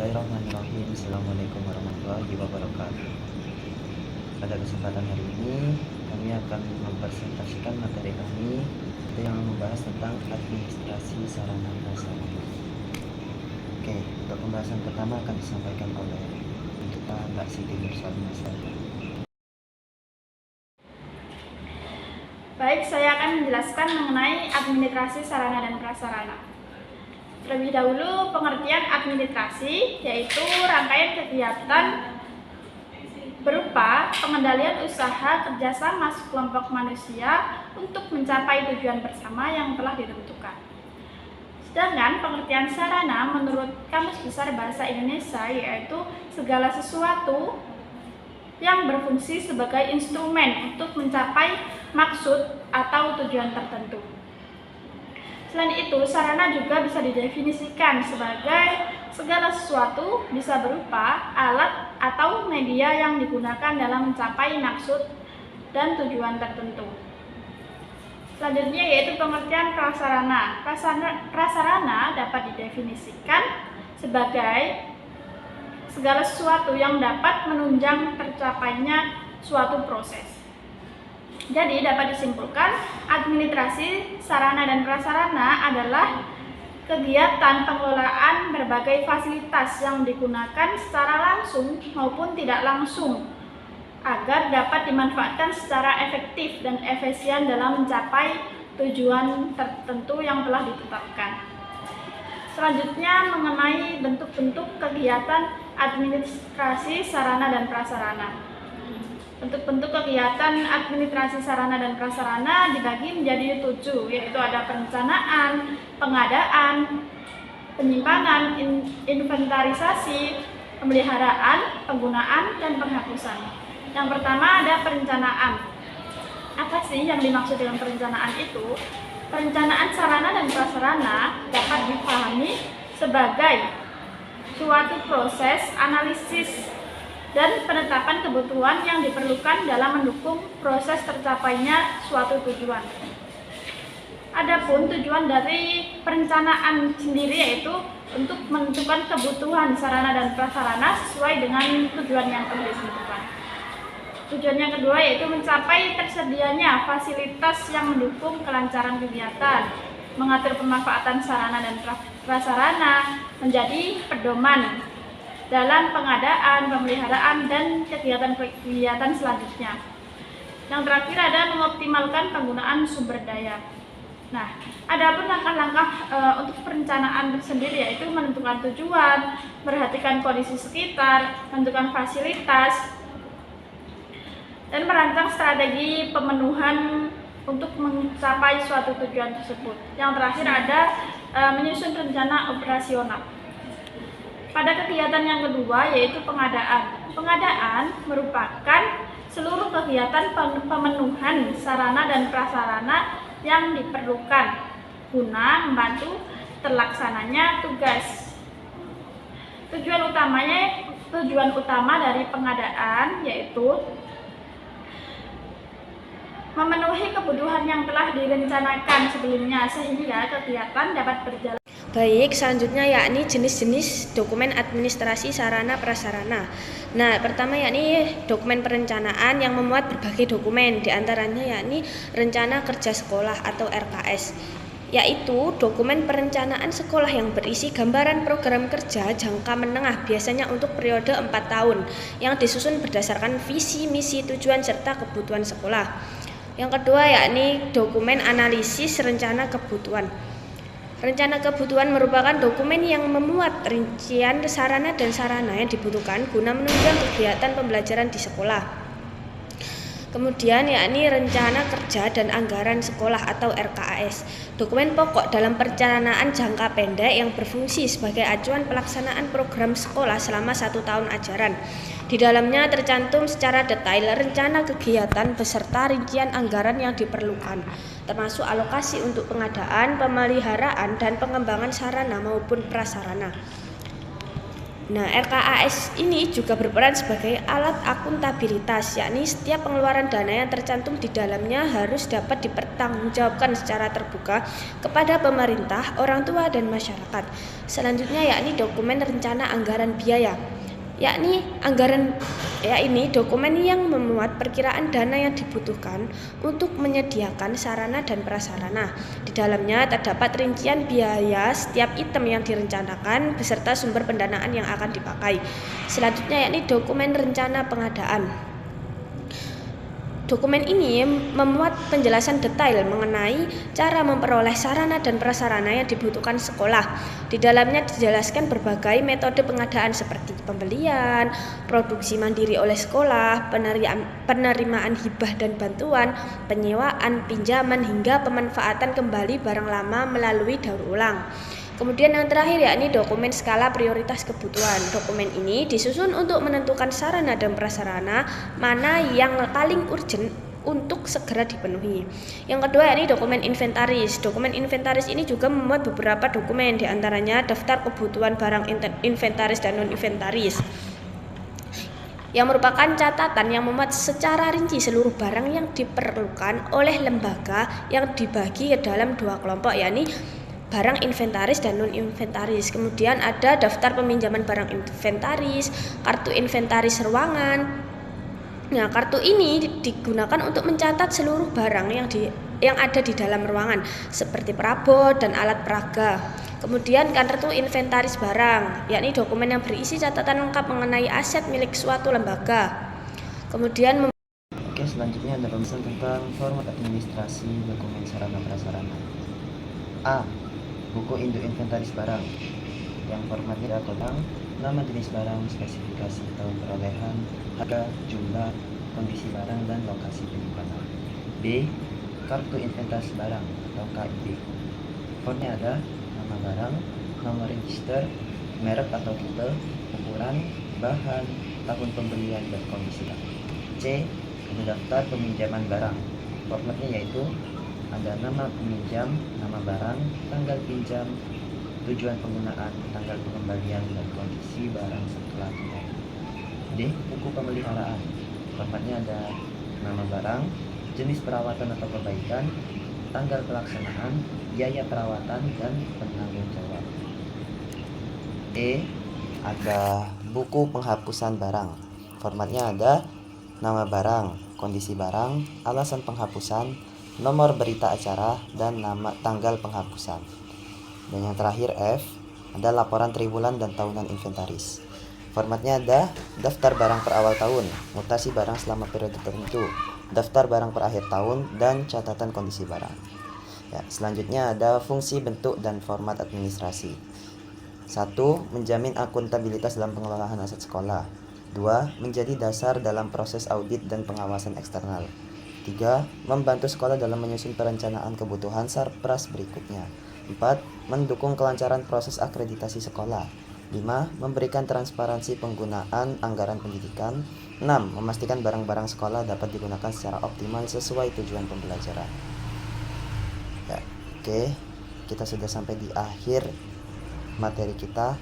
Bismillahirrahmanirrahim. Assalamualaikum warahmatullahi wabarakatuh. Pada kesempatan hari ini kami akan mempresentasikan materi kami yang membahas tentang administrasi sarana prasarana. Oke, untuk pembahasan pertama akan disampaikan oleh Mbak Siti Nursalina. Baik, saya akan menjelaskan mengenai administrasi sarana dan prasarana. Terlebih dahulu, pengertian administrasi yaitu rangkaian kegiatan berupa pengendalian usaha kerjasama sekelompok manusia untuk mencapai tujuan bersama yang telah ditentukan. Sedangkan pengertian sarana menurut Kamus Besar Bahasa Indonesia yaitu segala sesuatu yang berfungsi sebagai instrumen untuk mencapai maksud atau tujuan tertentu. Selain itu, sarana juga bisa didefinisikan sebagai segala sesuatu bisa berupa alat atau media yang digunakan dalam mencapai maksud dan tujuan tertentu. Selanjutnya yaitu pengertian prasarana. Prasarana dapat didefinisikan sebagai segala sesuatu yang dapat menunjang tercapainya suatu proses. Jadi dapat disimpulkan administrasi sarana dan prasarana adalah kegiatan pengelolaan berbagai fasilitas yang digunakan secara langsung maupun tidak langsung agar dapat dimanfaatkan secara efektif dan efisien dalam mencapai tujuan tertentu yang telah ditetapkan. Selanjutnya mengenai bentuk-bentuk kegiatan administrasi sarana dan prasarana. Bentuk-bentuk kegiatan administrasi sarana dan prasarana dibagi menjadi 7, yaitu ada perencanaan, pengadaan, penyimpanan, inventarisasi, pemeliharaan, penggunaan, dan penghapusan. Yang pertama ada perencanaan. Apa sih yang dimaksud dengan perencanaan itu? Perencanaan sarana dan prasarana dapat dipahami sebagai suatu proses analisis dan penetapan kebutuhan yang diperlukan dalam mendukung proses tercapainya suatu tujuan. Adapun tujuan dari perencanaan sendiri yaitu untuk menentukan kebutuhan sarana dan prasarana sesuai dengan tujuan yang telah ditentukan. Tujuan yang kedua yaitu mencapai tersedianya fasilitas yang mendukung kelancaran kegiatan, mengatur pemanfaatan sarana dan prasarana menjadi pedoman dalam pengadaan, pemeliharaan, dan kegiatan-kegiatan selanjutnya. Yang terakhir ada mengoptimalkan penggunaan sumber daya. Nah, adapun langkah-langkah untuk perencanaan sendiri yaitu menentukan tujuan, perhatikan kondisi sekitar, menentukan fasilitas, dan merancang strategi pemenuhan untuk mencapai suatu tujuan tersebut. Yang terakhir ada menyusun rencana operasional. Pada kegiatan yang kedua yaitu pengadaan. Pengadaan merupakan seluruh kegiatan pemenuhan sarana dan prasarana yang diperlukan guna membantu terlaksananya tugas. Tujuan utama dari pengadaan yaitu memenuhi kebutuhan yang telah direncanakan sebelumnya sehingga kegiatan dapat berjalan. Baik, selanjutnya yakni jenis-jenis dokumen administrasi sarana prasarana. Nah, pertama yakni dokumen perencanaan yang memuat berbagai dokumen, diantaranya yakni rencana kerja sekolah atau RKS, yaitu dokumen perencanaan sekolah yang berisi gambaran program kerja jangka menengah biasanya untuk periode 4 tahun yang disusun berdasarkan visi, misi, tujuan, serta kebutuhan sekolah. Yang kedua yakni dokumen analisis rencana kebutuhan. Rencana kebutuhan merupakan dokumen yang memuat rincian sarana dan sarana yang dibutuhkan guna menunjang kegiatan pembelajaran di sekolah. Kemudian yakni rencana kerja dan anggaran sekolah atau RKAS, dokumen pokok dalam perencanaan jangka pendek yang berfungsi sebagai acuan pelaksanaan program sekolah selama 1 tahun ajaran. Di dalamnya tercantum secara detail rencana kegiatan beserta rincian anggaran yang diperlukan, termasuk alokasi untuk pengadaan, pemeliharaan, dan pengembangan sarana maupun prasarana. Nah, RKAS ini juga berperan sebagai alat akuntabilitas, yakni setiap pengeluaran dana yang tercantum di dalamnya harus dapat dipertanggungjawabkan secara terbuka kepada pemerintah, orang tua, dan masyarakat. Selanjutnya yakni dokumen rencana anggaran biaya, yakni dokumen yang memuat perkiraan dana yang dibutuhkan untuk menyediakan sarana dan prasarana. Di dalamnya terdapat rincian biaya setiap item yang direncanakan beserta sumber pendanaan yang akan dipakai. Selanjutnya yakni dokumen rencana pengadaan. Dokumen ini memuat penjelasan detail mengenai cara memperoleh sarana dan prasarana yang dibutuhkan sekolah. Di dalamnya dijelaskan berbagai metode pengadaan seperti pembelian, produksi mandiri oleh sekolah, penerimaan hibah dan bantuan, penyewaan, pinjaman, hingga pemanfaatan kembali barang lama melalui daur ulang. Kemudian yang terakhir yakni dokumen skala prioritas kebutuhan. Dokumen ini disusun untuk menentukan sarana dan prasarana mana yang paling urgent untuk segera dipenuhi. Yang kedua yakni dokumen inventaris. Dokumen inventaris ini juga memuat beberapa dokumen, diantaranya daftar kebutuhan barang inventaris dan non-inventaris, yang merupakan catatan yang memuat secara rinci seluruh barang yang diperlukan oleh lembaga yang dibagi ke dalam dua kelompok, yakni barang inventaris dan non-inventaris. Kemudian ada daftar peminjaman barang inventaris, kartu inventaris ruangan. Nah, kartu ini digunakan untuk mencatat seluruh barang yang ada di dalam ruangan, seperti perabot dan alat peraga. Kemudian kartu inventaris barang, yakni dokumen yang berisi catatan lengkap mengenai aset milik suatu lembaga. Kemudian Oke, selanjutnya ada pembahasan tentang format administrasi dokumen sarana prasarana. A. Buku induk inventaris barang, yang formatnya adalah nama jenis barang, spesifikasi tahun perolehan, harga, jumlah, kondisi barang, dan lokasi penyimpanan. B. Kartu inventaris barang atau KIB. Formnya ada nama barang, nomor register, merek atau tipe, ukuran, bahan, tahun pembelian, dan kondisi barang. C. Ada daftar peminjaman barang. Formatnya yaitu ada nama peminjam, nama barang, tanggal pinjam, tujuan penggunaan, tanggal pengembalian, dan kondisi barang setelah tunai. D. Buku pemeliharaan. Formatnya ada nama barang, jenis perawatan atau perbaikan, tanggal pelaksanaan, biaya perawatan, dan penanggung jawab. E. Ada buku penghapusan barang. Formatnya ada nama barang, kondisi barang, alasan penghapusan, nomor berita acara, dan nama tanggal penghapusan. Dan yang terakhir F, ada laporan triwulan dan tahunan inventaris. Formatnya ada daftar barang per awal tahun, mutasi barang selama periode tertentu, daftar barang per akhir tahun, dan catatan kondisi barang. Ya, selanjutnya ada fungsi, bentuk, dan format administrasi. 1. Menjamin akuntabilitas dalam pengelolaan aset sekolah. 2. Menjadi dasar dalam proses audit dan pengawasan eksternal. 3. Membantu sekolah dalam menyusun perencanaan kebutuhan sarpras berikutnya. 4. Mendukung kelancaran proses akreditasi sekolah. 5. Memberikan transparansi penggunaan anggaran pendidikan. 6. Memastikan barang-barang sekolah dapat digunakan secara optimal sesuai tujuan pembelajaran. Ya, oke. Kita sudah sampai di akhir materi kita,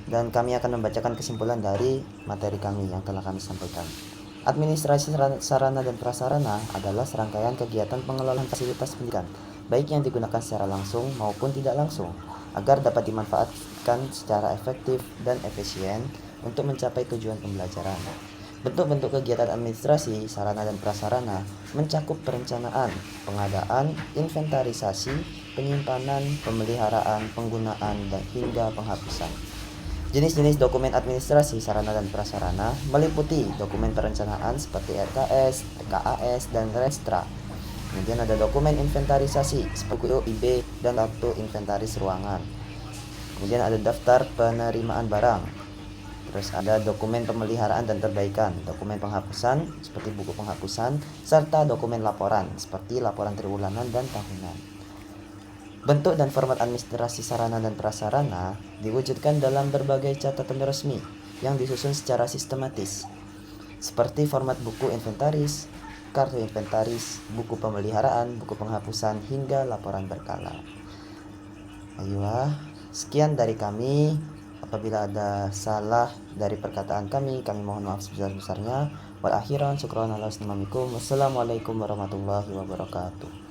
dan kami akan membacakan kesimpulan dari materi kami yang telah kami sampaikan. Administrasi sarana dan prasarana adalah serangkaian kegiatan pengelolaan fasilitas pendidikan, baik yang digunakan secara langsung maupun tidak langsung, agar dapat dimanfaatkan secara efektif dan efisien untuk mencapai tujuan pembelajaran. Bentuk-bentuk kegiatan administrasi sarana dan prasarana mencakup perencanaan, pengadaan, inventarisasi, penyimpanan, pemeliharaan, penggunaan, dan hingga penghapusan. Jenis-jenis dokumen administrasi sarana dan prasarana meliputi dokumen perencanaan seperti RKS, RKAS, dan Renstra. Kemudian ada dokumen inventarisasi seperti IB dan kartu inventaris ruangan. Kemudian ada daftar penerimaan barang. Terus ada dokumen pemeliharaan dan perbaikan, dokumen penghapusan seperti buku penghapusan, serta dokumen laporan seperti laporan triwulanan dan tahunan. Bentuk dan format administrasi sarana dan prasarana diwujudkan dalam berbagai catatan resmi yang disusun secara sistematis, seperti format buku inventaris, kartu inventaris, buku pemeliharaan, buku penghapusan, hingga laporan berkala. Ayo, sekian dari kami. Apabila ada salah dari perkataan kami mohon maaf sebesar-besarnya. Wal akhiran syukran ala husni mamikum. Wassalamualaikum warahmatullahi wabarakatuh.